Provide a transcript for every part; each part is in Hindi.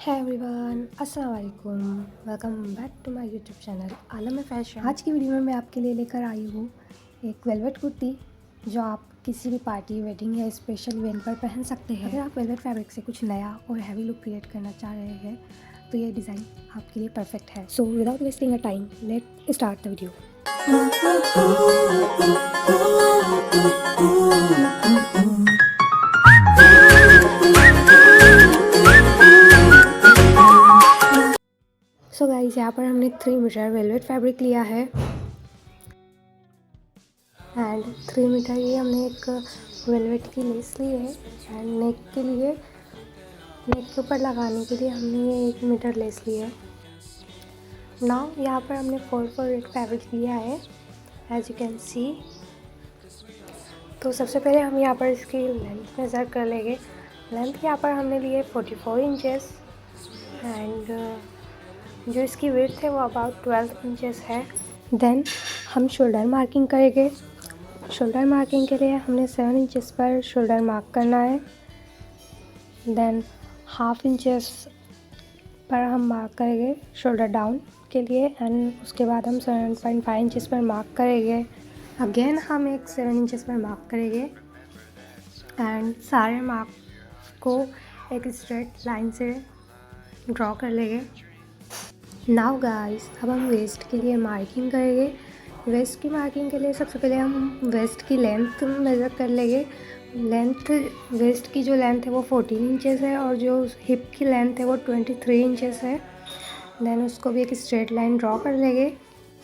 है एवरीवन, अस्सलाम वालेकुम। Welcome back to my YouTube channel Alam fashion. आज की वीडियो में मैं आपके लिए लेकर आई हूँ एक वेलवेट कुर्ती जो आप किसी भी पार्टी, वेडिंग या स्पेशल इवेंट पर पहन सकते हैं। अगर आप वेलवेट फैब्रिक से कुछ नया और हैवी लुक क्रिएट करना चाह रहे हैं तो ये डिज़ाइन आपके लिए परफेक्ट है। So without wasting a time, let start the video. So guys, यहाँ पर हमने 3 मीटर वेलवेट फैब्रिक लिया है एंड 3 मीटर की हमने एक वेलवेट की लेस ली है एंड नेक के ऊपर लगाने के लिए हमने ये 1 मीटर लेस ली है। नाउ यहाँ पर हमने 4x8 फैब्रिक लिया है एज यू कैन सी। तो सबसे पहले हम यहाँ पर इसकी लेंथ मेज़र कर लेंगे। लेंथ यहाँ पर हमने लिए 44 इंचेस एंड जो इसकी विड्थ है वो अबाउट 12 इंचेस है। देन हम शोल्डर मार्किंग करेंगे। शोल्डर मार्किंग के लिए हमने 7 इंचेस पर शोल्डर मार्क करना है। देन हाफ इंचेस पर हम मार्क करेंगे शोल्डर डाउन के लिए एंड उसके बाद हम 7.5 इंचेस पर मार्क करेंगे। अगेन हम एक 7 इंचेस पर मार्क करेंगे एंड सारे मार्क को एक स्ट्रेट लाइन से ड्रॉ कर लेंगे। नाउ गाइस, अब हम वेस्ट के लिए मार्किंग करेंगे। वेस्ट की मार्किंग के लिए सबसे पहले हम वेस्ट की लेंथ मेज़र कर लेंगे। वेस्ट की जो लेंथ है वो 14 इंचेस है और जो हिप की लेंथ है वो 23 इंचेस है। देन उसको भी एक स्ट्रेट लाइन ड्रॉ कर लेंगे।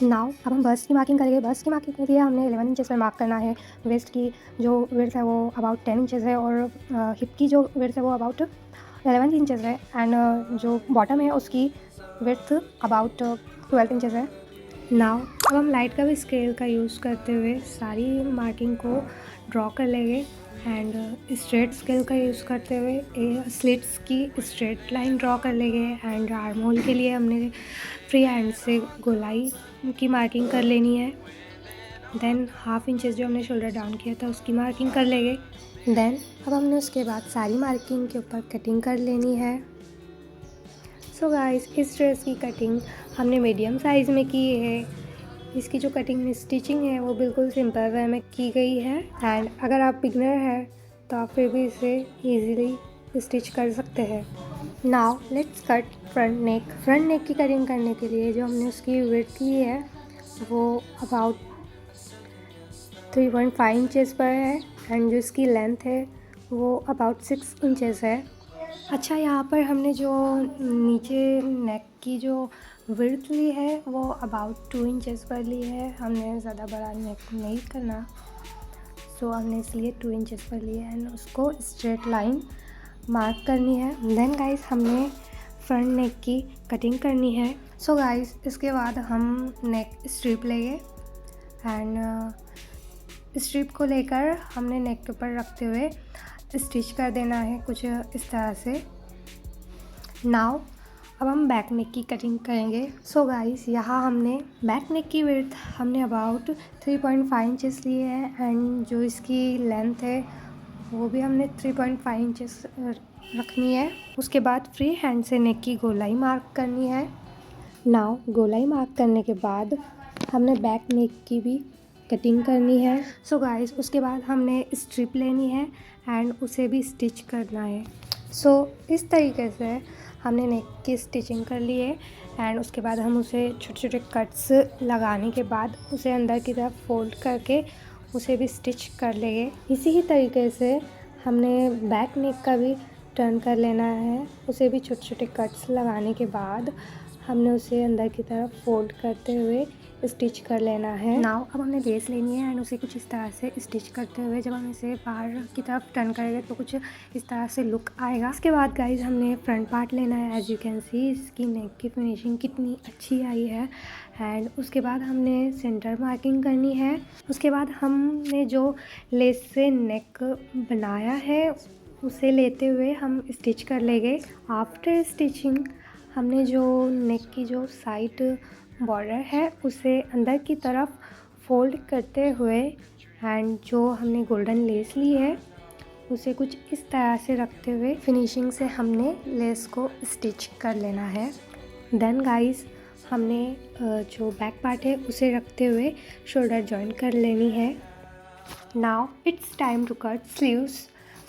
नाउ अब हम बस्ट की मार्किंग करेंगे। बस्ट की मार्किंग के लिए हमने 11 इंचेस पर मार्क करना है। वेस्ट की जो विड्थ है वो अबाउट 10 इंचेस है और हिप की जो विड्थ है वो अबाउट 11 इंचेस है एंड जो बॉटम है उसकी विड्थ अबाउट 12 इंचेस है। नाउ अब हम लाइट कर्व स्केल का यूज़ करते हुए सारी मार्किंग को ड्रॉ कर लेंगे एंड स्ट्रेट स्केल का यूज़ करते हुए स्लिट्स की स्ट्रेट लाइन ड्रॉ कर लेंगे एंड आर्म होल के लिए हमने फ्री हैंड से गोलाई की मार्किंग कर लेनी है। देन हाफ इंचेस जो हमने शोल्डर डाउन किया था उसकी मार्किंग कर लेंगे। देन अब हमने उसके बाद सारी मार्किंग के ऊपर कटिंग कर लेनी है। सो गाइस, इस ड्रेस की कटिंग हमने मीडियम साइज़ में की है। इसकी जो कटिंग स्टिचिंग है वो बिल्कुल सिंपल वे में की गई है एंड अगर आप बिगनर हैं तो आप फिर भी इसे इजीली स्टिच कर सकते हैं। Now let's cut front neck. Front नेक की कटिंग करने के लिए जो हमने उसकी विड्थ ली है वो अबाउट 3.5 इंचेस पर है एंड जो इसकी लेंथ है वो अबाउट 6 इंचेस है। अच्छा, यहाँ पर हमने जो नीचे नेक की जो विड्थ ली है वो अबाउट 2 इंचेस पर ली है। हमने ज़्यादा बड़ा नेक नहीं करना, सो हमने इसलिए 2 इंचेस पर लिया है एंड उसको स्ट्रेट लाइन मार्क करनी है। देन गाइस, हमने फ्रंट नेक की कटिंग करनी है। सो गाइस, इसके बाद हम नेक स्ट्रिप लेंगे एंड स्ट्रिप को लेकर हमने नेक के ऊपर रखते हुए स्टिच कर देना है कुछ इस तरह से। नाउ अब हम बैक नेक की कटिंग करेंगे। सो गाइस, यहाँ हमने बैक नेक की विड्थ हमने अबाउट 3.5 इंचेस लिए है एंड जो इसकी लेंथ है वो भी हमने 3.5 इंचेस रखनी है। उसके बाद फ्री हैंड से नेक की गोलाई मार्क करनी है। नाउ गोलाई मार्क करने के बाद हमने बैक नेक की भी कटिंग करनी है। सो गाइस, उसके बाद हमने स्ट्रिप लेनी है एंड उसे भी स्टिच करना है। सो इस तरीके से हमने नेक की स्टिचिंग कर ली है एंड उसके बाद हम उसे छोटे छोटे कट्स लगाने के बाद उसे अंदर की तरफ फोल्ड करके उसे भी स्टिच कर लेंगे। इसी ही तरीके से हमने बैक नेक का भी टर्न कर लेना है। उसे भी छोटे छोटे कट्स लगाने के बाद हमने उसे अंदर की तरफ फोल्ड करते हुए स्टिच कर लेना है। नाउ अब हमने लेस लेनी है एंड उसे कुछ इस तरह से स्टिच करते हुए जब हम इसे बाहर की तरफ टर्न करेंगे तो कुछ इस तरह से लुक आएगा। इसके बाद गाइज हमने फ्रंट पार्ट लेना है। एज यू कैन सी इसकी नेक की फिनिशिंग कितनी अच्छी आई है एंड उसके बाद हमने सेंटर मार्किंग करनी है। उसके बाद हमने जो लेस से नेक बनाया है उसे लेते हुए हम स्टिच कर लेंगे। आफ्टर स्टिचिंग हमने जो नेक की जो साइड बॉर्डर है उसे अंदर की तरफ फोल्ड करते हुए एंड जो हमने गोल्डन लेस ली है उसे कुछ इस तरह से रखते हुए फिनिशिंग से हमने लेस को स्टिच कर लेना है। देन गाइस हमने जो बैक पार्ट है उसे रखते हुए शोल्डर जॉइन कर लेनी है। Now it's time to cut sleeves.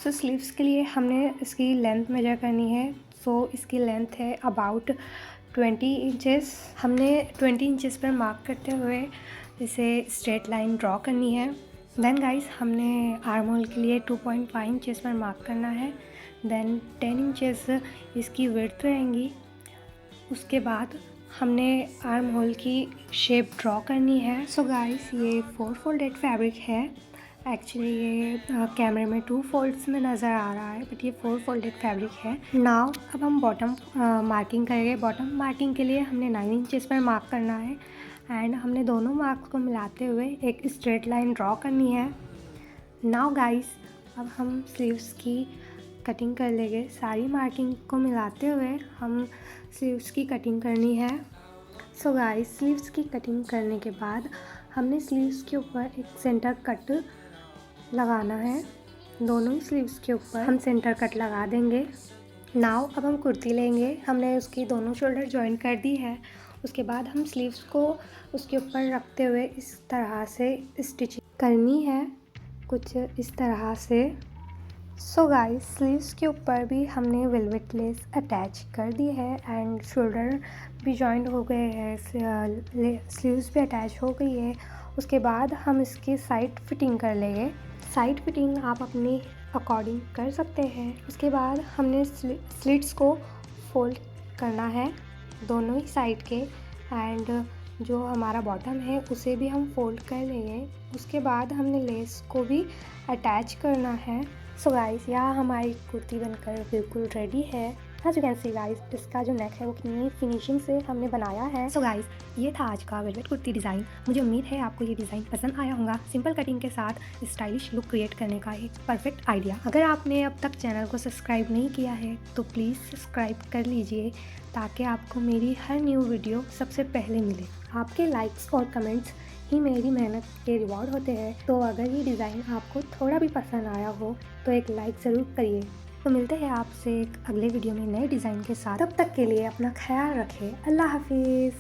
So sleeves के लिए हमने इसकी लेंथ मेजर करनी है। सो इसकी लेंथ है अबाउट 20 इंचेस। हमने 20 इंचेस पर मार्क करते हुए इसे स्ट्रेट लाइन ड्रॉ करनी है। देन गाइस हमने आर्म होल के लिए 2.5 इंचेस पर मार्क करना है। देन 10 इंचेस इसकी विड्थ रहेंगी। उसके बाद हमने आर्म होल की शेप ड्रॉ करनी है। सो गाइस ये 4 फोल्डेड फैब्रिक है। एक्चुअली ये कैमरे में 2 फोल्ड्स में नज़र आ रहा है, बट ये 4 फोल्डेड फैब्रिक है। नाउ अब हम बॉटम मार्किंग करेंगे। बॉटम मार्किंग के लिए हमने 9 इंचेस पर मार्क करना है एंड हमने दोनों मार्क्स को मिलाते हुए एक स्ट्रेट लाइन ड्रॉ करनी है। नाउ गाइस अब हम स्लीव्स की कटिंग कर लेंगे। सारी मार्किंग को मिलाते हुए हम स्लीव्स की कटिंग करनी है। सो गाइस स्लीव्स की कटिंग करने के बाद हमने स्लीव्स के ऊपर एक सेंटर कट लगाना है। दोनों ही स्लीव्स के ऊपर हम सेंटर कट लगा देंगे। नाउ अब हम कुर्ती लेंगे। हमने उसकी दोनों शोल्डर जॉइन कर दी है। उसके बाद हम स्लीव्स को उसके ऊपर रखते हुए इस तरह से स्टिचिंग करनी है, कुछ इस तरह से। सो गाइस स्लीव्स के ऊपर भी हमने वेलवेट लेस अटैच कर दी है एंड शोल्डर भी जॉइंट हो गए हैं, स्लीव्स भी अटैच हो गई है। उसके बाद हम इसकी साइड फिटिंग कर लेंगे। साइड फिटिंग आप अपने अकॉर्डिंग कर सकते हैं। उसके बाद हमने स्लिट्स को फोल्ड करना है दोनों ही साइड के एंड जो हमारा बॉटम है उसे भी हम फोल्ड कर लेंगे। उसके बाद हमने लेस को भी अटैच करना है। सो गाइस यहाँ हमारी कुर्ती बनकर बिल्कुल रेडी है। As you can see guys इसका जो नेक है वो कितनी फिनिशिंग से हमने बनाया है। सो गाइस ये था आज का वेलवेट कुर्ती डिज़ाइन। मुझे उम्मीद है आपको ये डिज़ाइन पसंद आया होगा। सिंपल कटिंग के साथ स्टाइलिश लुक क्रिएट करने का एक परफेक्ट आइडिया। अगर आपने अब तक चैनल को सब्सक्राइब नहीं किया है तो प्लीज़ सब्सक्राइब कर लीजिए ताकि आपको मेरी हर न्यू वीडियो सबसे पहले मिले। आपके लाइक्स और कमेंट्स ही मेरी मेहनत के रिवॉर्ड होते हैं। तो अगर ये डिज़ाइन आपको थोड़ा भी पसंद आया हो तो एक लाइक ज़रूर करिए। तो मिलते हैं आपसे एक अगले वीडियो में नए डिज़ाइन के साथ। तब तक के लिए अपना ख्याल रखें। अल्लाह हाफिज़।